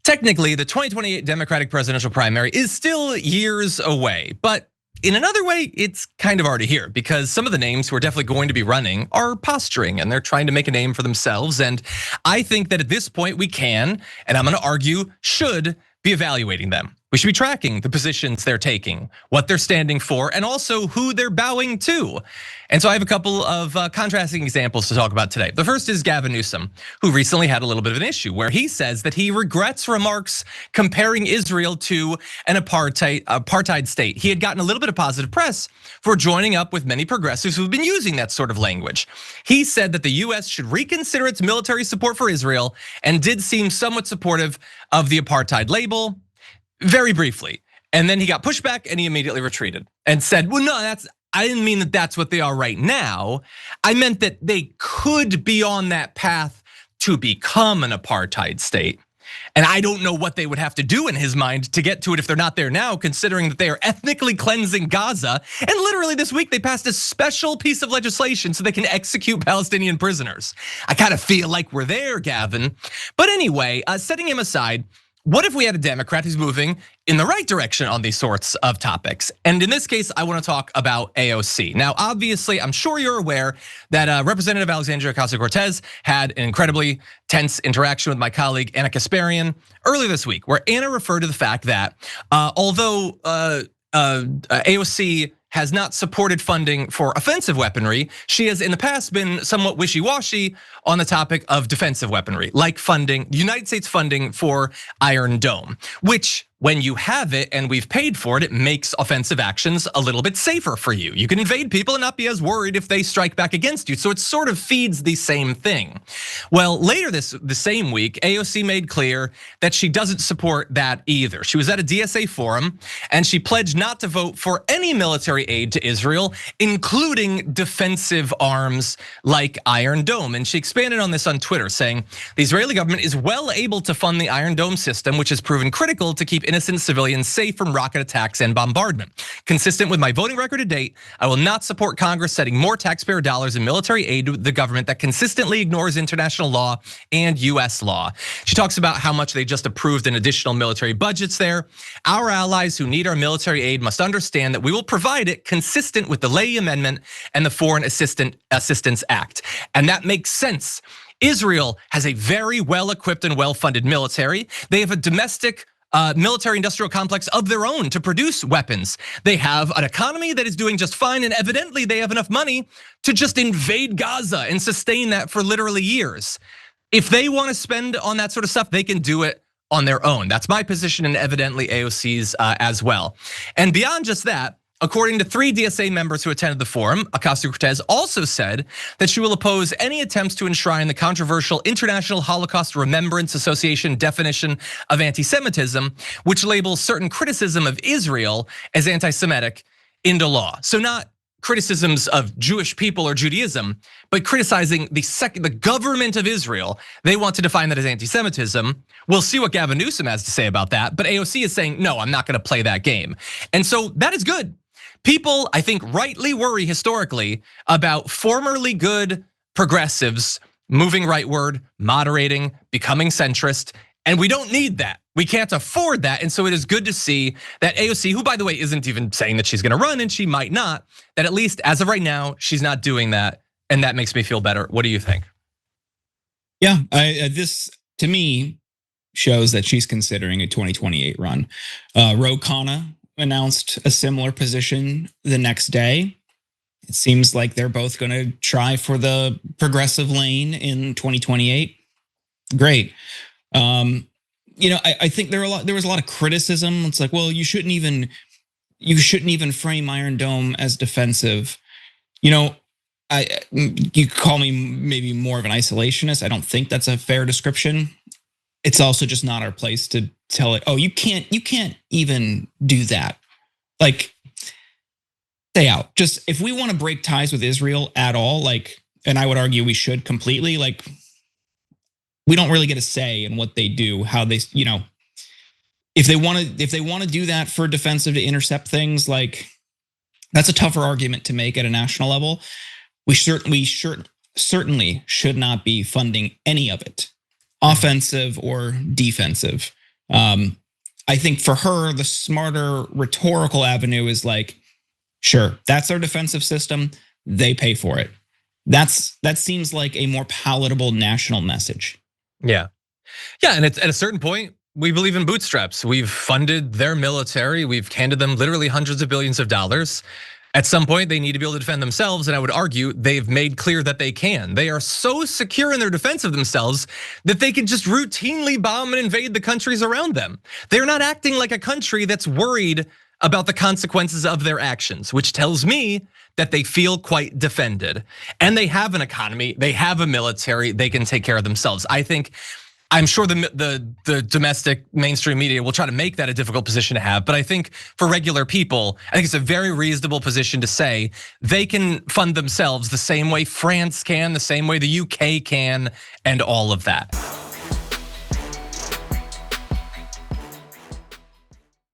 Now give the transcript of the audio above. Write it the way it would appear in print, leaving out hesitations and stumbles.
Technically, the 2028 Democratic presidential primary is still years away, but in another way, it's kind of already here because some of the names who are definitely going to be running are posturing and they're trying to make a name for themselves. And I think that at this point we can, and I'm gonna argue, should be evaluating them. We should be tracking the positions they're taking, what they're standing for, and also who they're bowing to. And so I have a couple of contrasting examples to talk about today. The first is Gavin Newsom, who recently had a little bit of an issue where he says that he regrets remarks comparing Israel to an apartheid state. He had gotten a little bit of positive press for joining up with many progressives who've been using that sort of language. He said that the US should reconsider its military support for Israel and did seem somewhat supportive of the apartheid label. Very briefly. And then he got pushed back and he immediately retreated and said, well, no, I didn't mean that that's what they are right now. I meant that they could be on that path to become an apartheid state. And I don't know what they would have to do in his mind to get to it if they're not there now, considering that they are ethnically cleansing Gaza. And literally this week they passed a special piece of legislation so they can execute Palestinian prisoners. I kind of feel like we're there, Gavin. But anyway, setting him aside, what if we had a Democrat who's moving in the right direction on these sorts of topics? And in this case, I want to talk about AOC. Now, obviously, I'm sure you're aware that Representative Alexandria Ocasio-Cortez had an incredibly tense interaction with my colleague Anna Kasparian earlier this week, where Anna referred to the fact that although AOC has not supported funding for offensive weaponry, she has in the past been somewhat wishy-washy on the topic of defensive weaponry, like funding, the United States funding for Iron Dome, which when you have it and we've paid for it, it makes offensive actions a little bit safer for you. You can invade people and not be as worried if they strike back against you. So it sort of feeds the same thing. Well, later the same week, AOC made clear that she doesn't support that either. She was at a DSA forum and she pledged not to vote for any military aid to Israel, including defensive arms like Iron Dome. And she expanded on this on Twitter, saying, the Israeli government is well able to fund the Iron Dome system, which has proven critical to keep innocent civilians safe from rocket attacks and bombardment. Consistent with my voting record to date, I will not support Congress setting more taxpayer dollars in military aid to the government that consistently ignores international law and US law. She talks about how much they just approved an additional military budgets there. Our allies who need our military aid must understand that we will provide it consistent with the Leahy Amendment and the Foreign Assistance Act. And that makes sense. Israel has a very well-equipped and well-funded military. They have a domestic military industrial complex of their own to produce weapons. They have an economy that is doing just fine, and evidently they have enough money to just invade Gaza and sustain that for literally years. If they want to spend on that sort of stuff, they can do it on their own. That's my position, and evidently AOC's as well. And beyond just that, according to 3 DSA members who attended the forum, Ocasio-Cortez also said that she will oppose any attempts to enshrine the controversial International Holocaust Remembrance Association definition of anti-Semitism, which labels certain criticism of Israel as anti-Semitic into law. So not criticisms of Jewish people or Judaism, but criticizing the government of Israel. They want to define that as anti-Semitism. We'll see what Gavin Newsom has to say about that, but AOC is saying, no, I'm not gonna play that game. And so that is good. People, I think, rightly worry historically about formerly good progressives moving rightward, moderating, becoming centrist, and we don't need that. We can't afford that, and so it is good to see that AOC, who by the way isn't even saying that she's gonna run and she might not, that at least as of right now, she's not doing that, and that makes me feel better. What do you think? Yeah, this to me shows that she's considering a 2028 run. Ro Khanna announced a similar position the next day. It seems like they're both going to try for the progressive lane in 2028. Great. I think there was a lot of criticism. It's like, well, you shouldn't even frame Iron Dome as defensive. You call me maybe more of an isolationist. I don't think that's a fair description. It's also just not our place to tell it, oh, you can't even do that. Like, stay out. Just if we want to break ties with Israel at all, and I would argue we should completely, we don't really get a say in what they do, how they, if they want to do that for defensive to intercept things, that's a tougher argument to make at a national level. We certainly should not be funding any of it, offensive or defensive. I think for her, the smarter rhetorical avenue is like, sure, that's our defensive system. They pay for it. That seems like a more palatable national message. Yeah, and it's at a certain point, we believe in bootstraps. We've funded their military. We've handed them literally hundreds of billions of dollars. At some point, they need to be able to defend themselves, and I would argue they've made clear that they can. They are so secure in their defense of themselves that they can just routinely bomb and invade the countries around them. They're not acting like a country that's worried about the consequences of their actions, which tells me that they feel quite defended. And they have an economy, they have a military, they can take care of themselves. I'm sure the domestic mainstream media will try to make that a difficult position to have, but I think for regular people, I think it's a very reasonable position to say they can fund themselves the same way France can, the same way the UK can, and all of that.